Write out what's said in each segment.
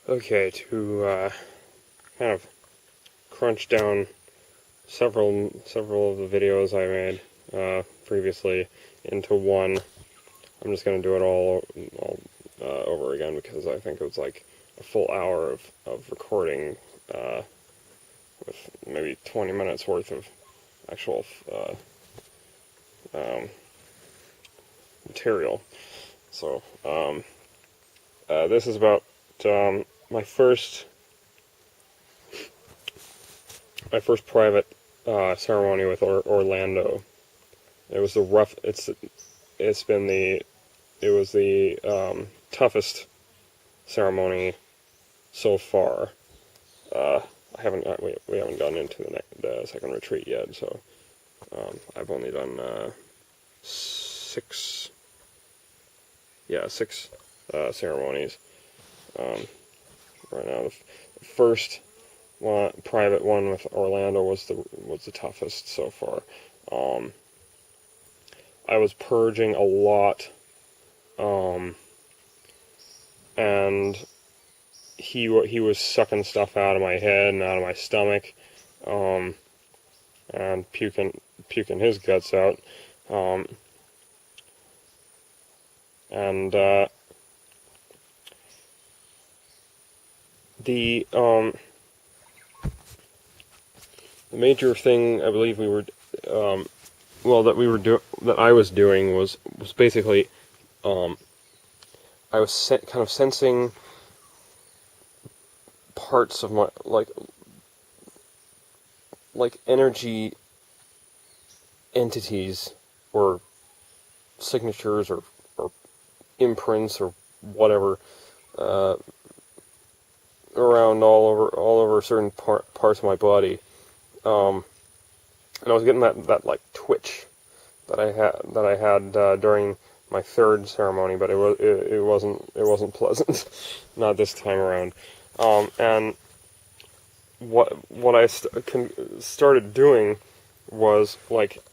Okay, to kind of crunch down several of the videos I made previously into one, I'm just going to do it all over again because I think it was like a full hour of recording with maybe 20 minutes worth of actual material. So this is about my first private ceremony with Orlando. It was it was the toughest ceremony so far. We haven't gotten into the second retreat yet, so I've only done six ceremonies right now. The first private one with Orlando was the toughest so far. I was purging a lot, and he was sucking stuff out of my head and out of my stomach, and puking his guts out, and the major thing I believe that I was doing was basically I was kind of sensing parts of my like energy entities or signatures or imprints or whatever around all over certain parts of my body, and I was getting that like twitch that I had during my third ceremony, but it wasn't pleasant, not this time around. And what I started doing was like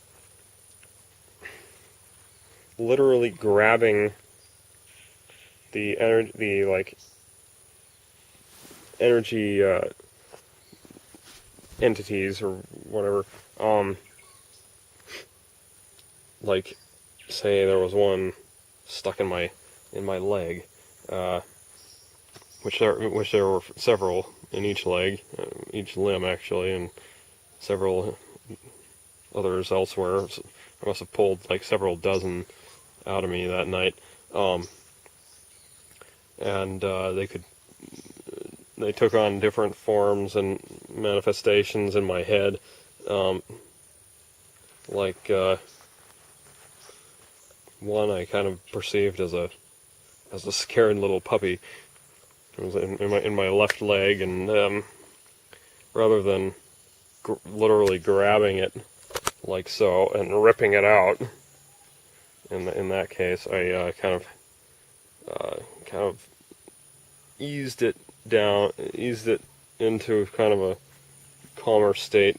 literally grabbing the energy entities or whatever. Like, say there was one stuck in my leg, which there were several in each leg, each limb actually, and several others elsewhere. I must have pulled like several dozen out of me that night, and they took on different forms and manifestations in my head, like one I kind of perceived as a scared little puppy. It was in my left leg, and rather than literally grabbing it like so and ripping it out, in that case, I kind of eased it into kind of a calmer state,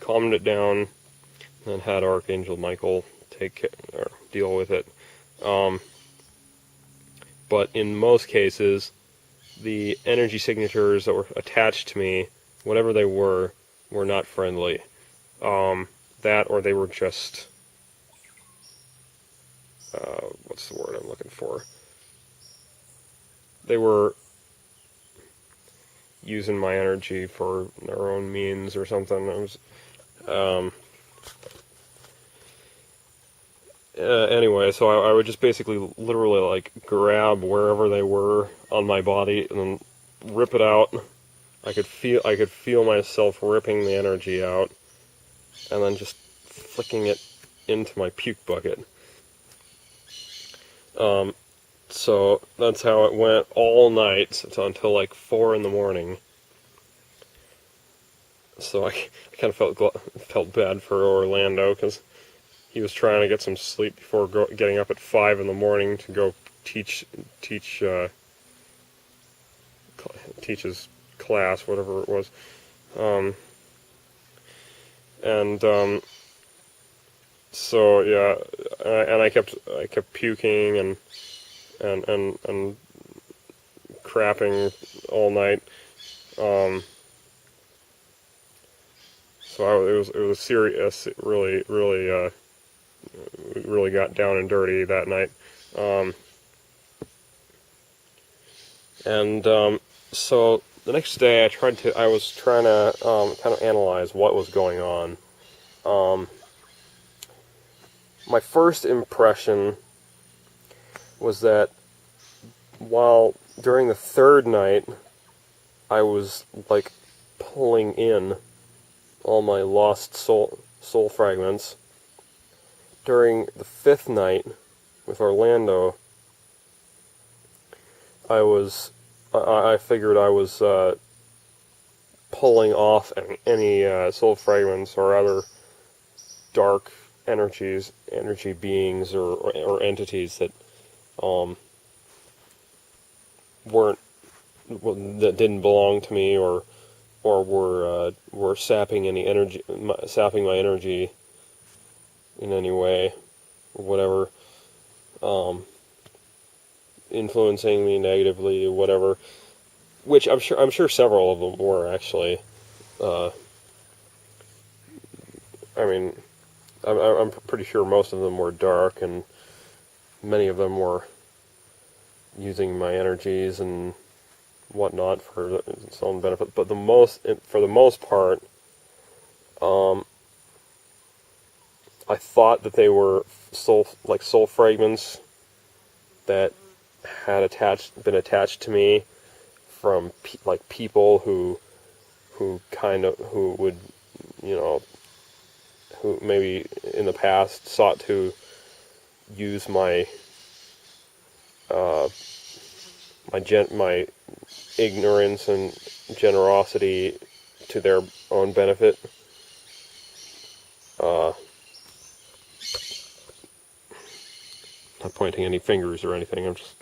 calmed it down, and had Archangel Michael deal with it. But in most cases, the energy signatures that were attached to me, whatever they were not friendly. That, or they were just what's the word I'm looking for? They were using my energy for their own means or something. Anyway, so I would just basically literally like grab wherever they were on my body and then rip it out. I could feel myself ripping the energy out and then just flicking it into my puke bucket. So that's how it went all night until like 4 in the morning. So I kind of felt bad for Orlando because he was trying to get some sleep before getting up at 5 in the morning to go teach his class, whatever it was, so yeah, and I kept puking and crapping all night. So it was serious. It really got down and dirty that night. So the next day I was trying to kind of analyze what was going on. My first impression was that while during the third night I was like pulling in all my lost soul fragments, during the fifth night with Orlando, I figured I was pulling off any soul fragments or other dark energy beings or entities that that didn't belong to me or were sapping my energy in any way or whatever. Influencing me negatively, whatever. Which I'm sure several of them were actually. I'm pretty sure most of them were dark, and many of them were using my energies and whatnot for its own benefit. But for the most part, I thought that they were soul fragments that had been attached to me from people who would, who maybe in the past sought to use my ignorance and generosity to their own benefit. Not pointing any fingers or anything. I'm just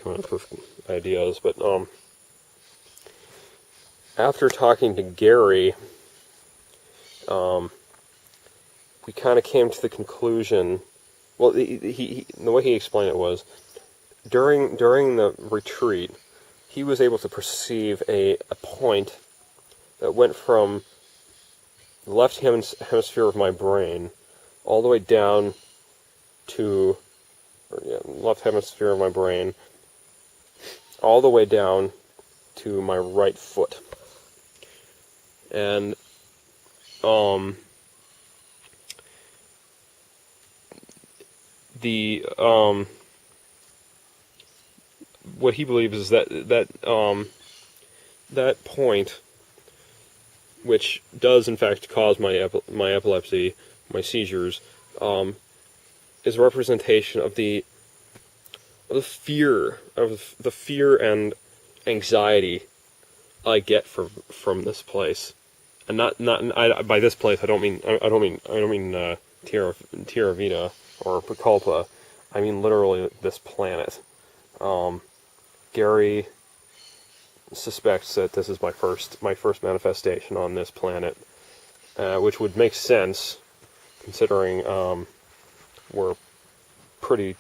coming up with ideas. But after talking to Gary, we kind of came to the conclusion. Well, the way he explained it was during the retreat, he was able to perceive a point that went from the left hemisphere of my brain all the way down to left hemisphere of my brain all the way down to my right foot. And what he believes is that point, which does in fact cause my epilepsy, my seizures, is a representation of the fear and anxiety I get from this place. And by this place I don't mean Tierra Vita or Pucallpa. I mean literally this planet. Gary suspects that this is my first manifestation on this planet, which would make sense considering we're pretty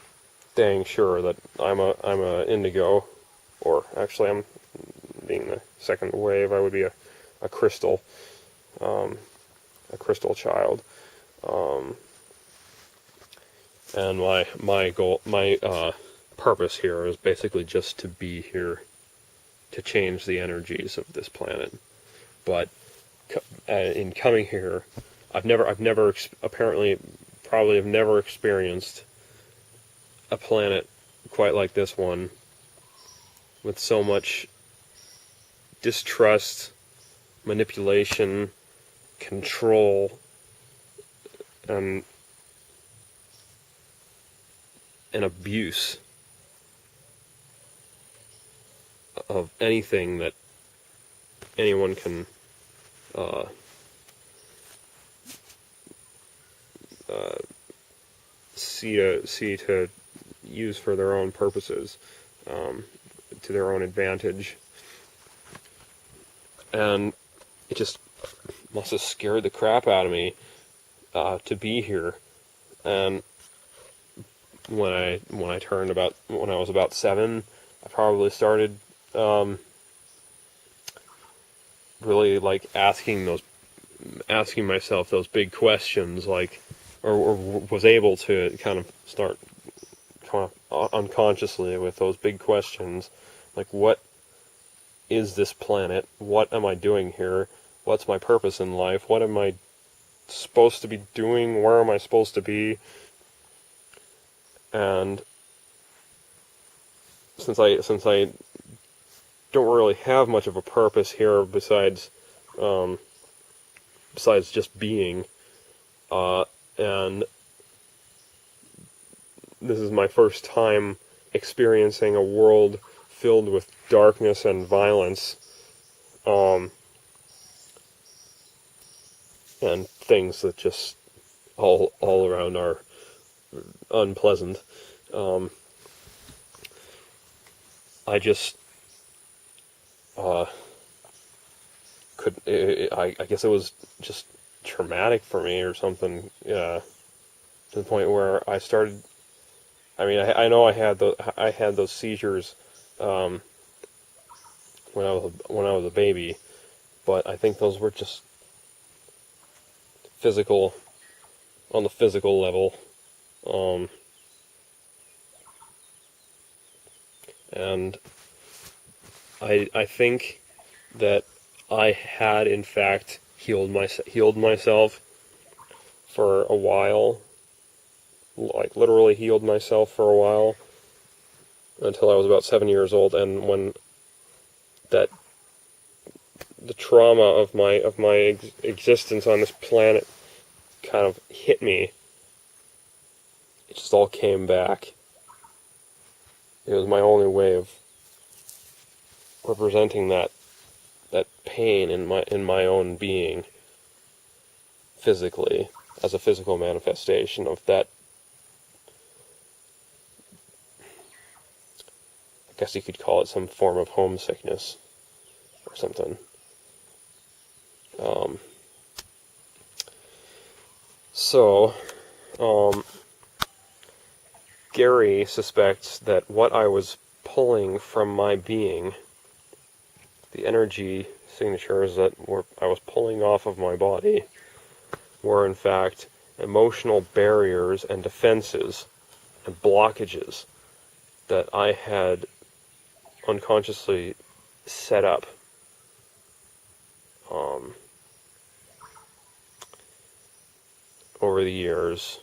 dang sure that I'm a indigo, or actually I'm being the second wave. I would be a crystal child, and my goal, my purpose here is basically just to be here to change the energies of this planet. But in coming here, I've never experienced a planet quite like this one, with so much distrust, manipulation, control, and abuse of anything that anyone can see to use for their own purposes, to their own advantage. And it just must have scared the crap out of me to be here. And when I was about 7, I probably started really like asking myself those big questions, like, or was able to kind of start unconsciously with those big questions, like, what is this planet? What am I doing here? What's my purpose in life? What am I supposed to be doing? Where am I supposed to be? And since I don't really have much of a purpose here besides just being, and this is my first time experiencing a world filled with darkness and violence, and things that just all around are unpleasant. I just I guess it was just traumatic for me or something, to the point where I started. I mean, I know I had those seizures when I was a baby, but I think those were just physical, on the physical level, and I think that I had in fact healed myself for a while, like literally healed myself for a while, until I was about 7 years old, and when the trauma of my existence on this planet kind of hit me, it just all came back. It was my only way of representing that pain in my own being physically, as a physical manifestation of that. I guess you could call it some form of homesickness or something. So, Gary suspects that what I was pulling from my being, the energy signatures that I was pulling off of my body, were in fact emotional barriers and defenses and blockages that I had unconsciously set up, over the years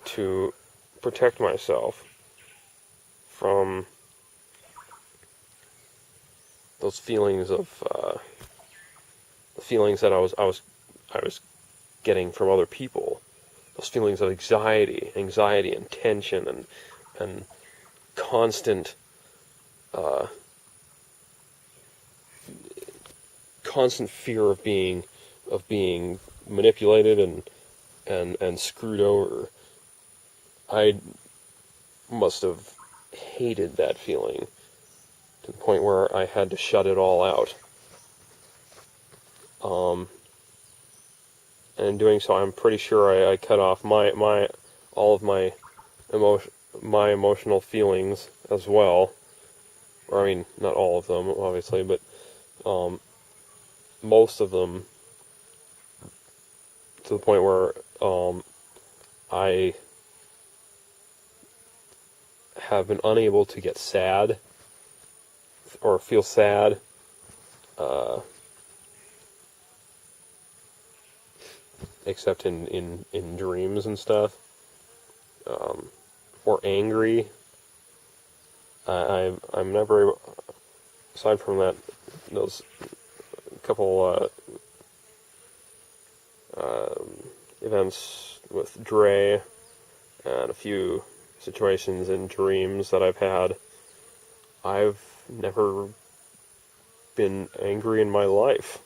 to protect myself from those feelings feelings that I was getting from other people, those feelings of anxiety and tension and constant fear of being manipulated and screwed over. I must have hated that feeling to the point where I had to shut it all out. And in doing so, I'm pretty sure I cut off all of my emotional feelings as well. Or, I mean, not all of them, obviously, but most of them, to the point where I have been unable to get sad or feel sad, except in dreams and stuff, or angry. I'm never, aside from that, those couple events with Dre and a few situations in dreams that I've had, I've never been angry in my life.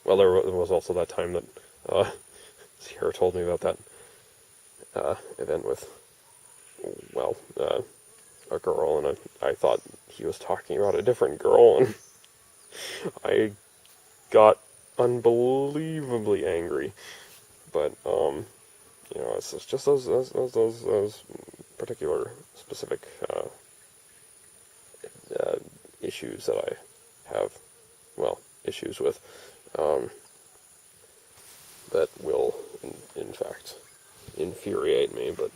Well, there was also that time that Sierra told me about that event with, well, a girl, and I thought he was talking about a different girl, and I got unbelievably angry. But it's just those particular specific issues that I have, issues with, that will, in fact, infuriate me. But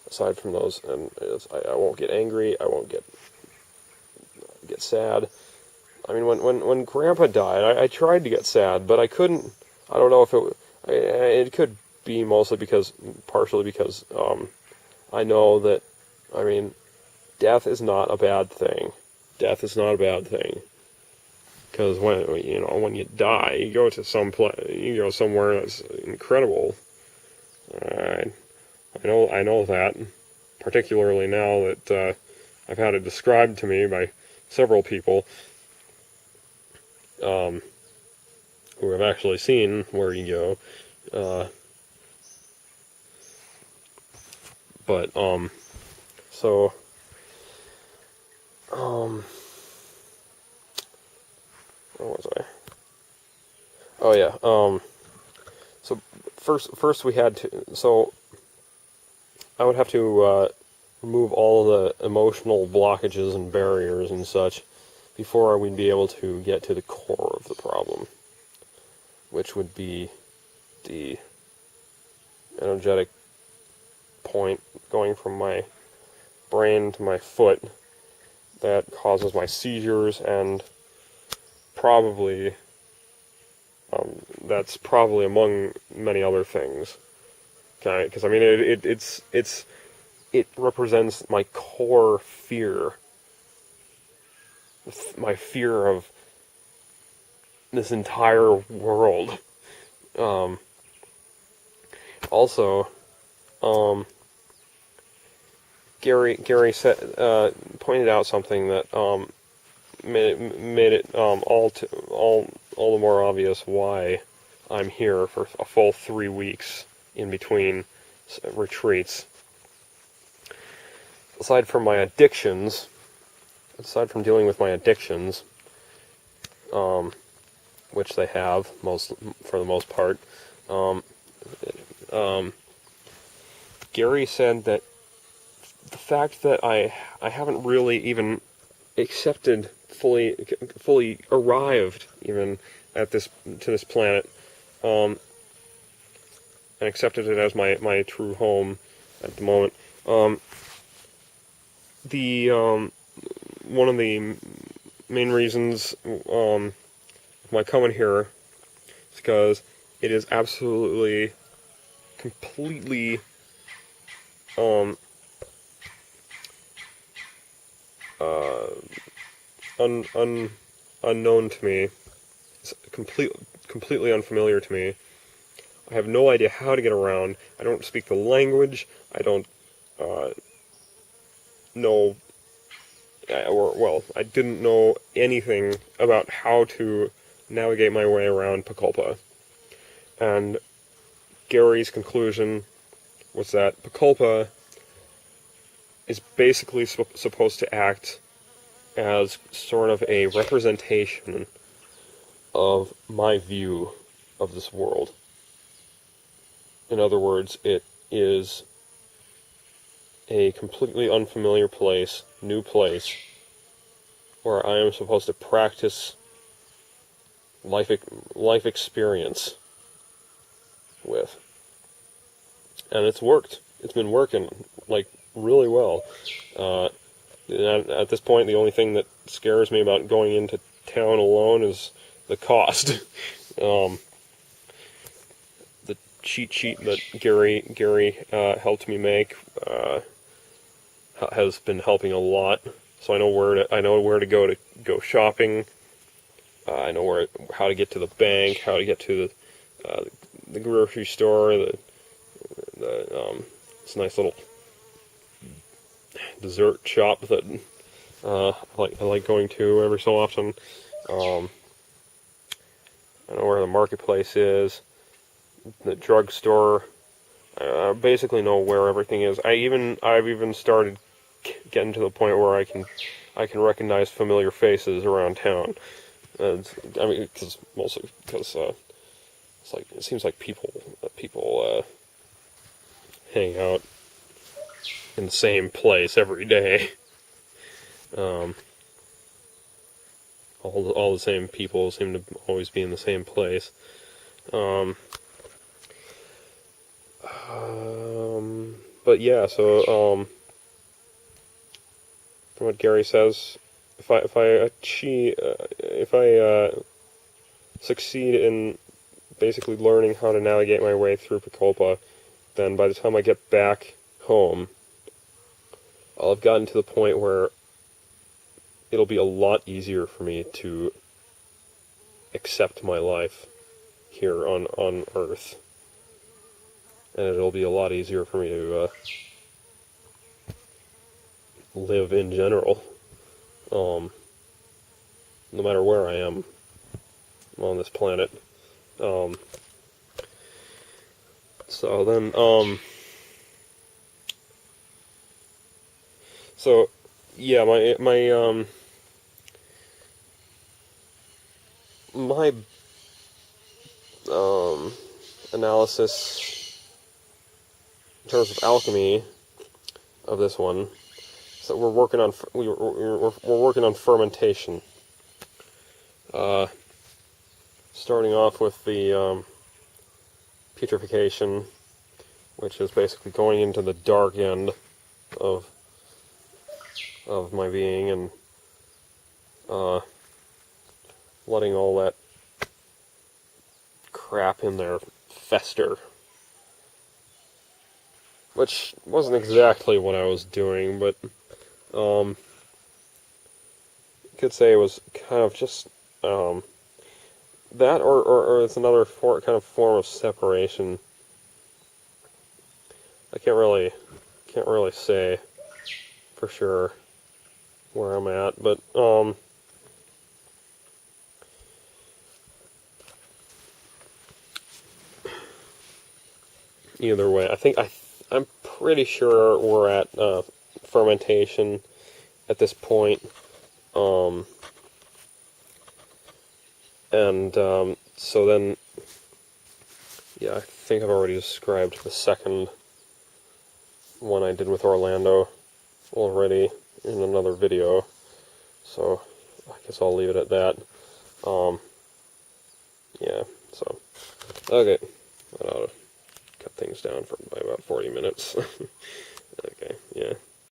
aside from those, I won't get angry, I won't get sad. I mean, when Grandpa died, I tried to get sad, but I couldn't. I don't know if it could be partially because, I know that, I mean, death is not a bad thing. Death is not a bad thing. Because when you die, you go to you go somewhere that's incredible. I know that, particularly now that I've had it described to me by several people who have actually seen where you go. Where was I? Oh yeah. So first we had to. So I would have to remove all the emotional blockages and barriers and such before we'd be able to get to the core of the problem, which would be the energetic point going from my brain to my foot that causes my seizures, and probably that's probably among many other things. Okay, because I mean it represents my core fear, my fear of this entire world. Also, Gary said, pointed out something that made it all the more obvious why I'm here for a full 3 weeks in between retreats. Aside from dealing with my addictions, which they have for the most part, Gary said that the fact that I haven't really even fully arrived even to this planet, and accepted it as my true home at the moment. One of the main reasons of my coming here is because it is absolutely, completely unknown to me. It's completely unfamiliar to me. I have no idea how to get around. I don't speak the language. I don't know, I didn't know anything about how to navigate my way around Pucallpa. And Gary's conclusion was that Pucallpa is basically supposed to act as sort of a representation of my view of this world. In other words, it is a completely unfamiliar place, new place, where I am supposed to practice life experience with. And it's worked. It's been working, really well. At this point, the only thing that scares me about going into town alone is the cost. The cheat sheet that Gary helped me make has been helping a lot. So I know where to go shopping. I know how to get to the bank, how to get to the grocery store, this nice little dessert shop that I like going to every so often. I know where the marketplace is, the drugstore. I basically know where everything is. I've even started getting to the point where I can recognize familiar faces around town. Because it seems like people hang out in the same place every day. all the same people seem to always be in the same place. But yeah, so from what Gary says, if I succeed in basically learning how to navigate my way through Pacopa, then by the time I get back home, I'll have gotten to the point where it'll be a lot easier for me to accept my life here on Earth. And it'll be a lot easier for me to live in general, no matter where I am on this planet. So then, so yeah, my analysis in terms of alchemy of this one. So we're working on we're working on fermentation. Starting off with the putrefaction, which is basically going into the dark end of my being and letting all that crap in there fester. Which wasn't exactly what I was doing, but you could say it was kind of just that, or it's another kind of form of separation. I can't really say for sure where I'm at, but either way, I think I'm pretty sure we're at fermentation at this point. So then, yeah, I think I've already described the second one I did with Orlando already in another video, so I guess I'll leave it at that. Yeah, so, okay, that ought to cut things down by about 40 minutes. Okay, yeah.